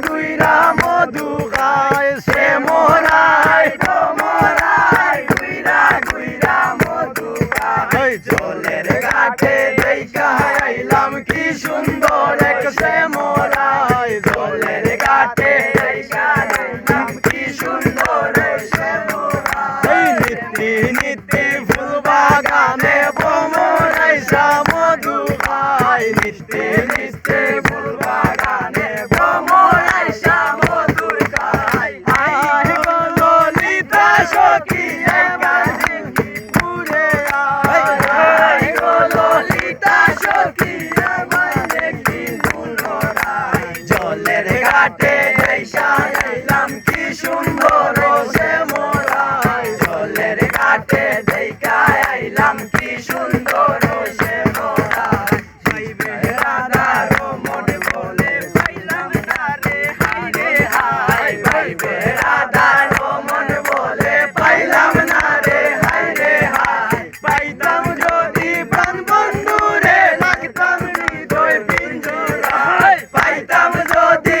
ঘুইরা মধু খায় সে মোরায় গো মোরায় ঘুইরা ঘুইরা মধু খায় জলের ঘাটে দেখা আইলাম কি সুন্দর এক সে মোরায় জলের ঘাটে দেখা আইলাম কি সুন্দর সে মোরায় নিত্যি নিত্যি ফুল বাগানে ভ্রমরাই মধু খায় নিত্যি নিত্যি ফুল বাগানে ভ্রমরাই মধু খায় আয় গো ললিতা সখী এবার পুরে আয় গো ললিতা সখী এবার দেখি পুনরায় জলের ঘাটে দেখা আইলাম কি সুন্দর সে মোরায় জলের ঘাটে দেখা আইলাম কি সুন্দর সে মোরায় পাইবে রাধার মন বলে পাইলাম না রে হায় রে হায় পাইবে রাধার মন বলে পাইলাম না রে হায় রে হায় পাইতাম যদি প্রাণ বন্ধু রে লাগতাম হৃদয় পিঞ্জরায় পাইতাম যদি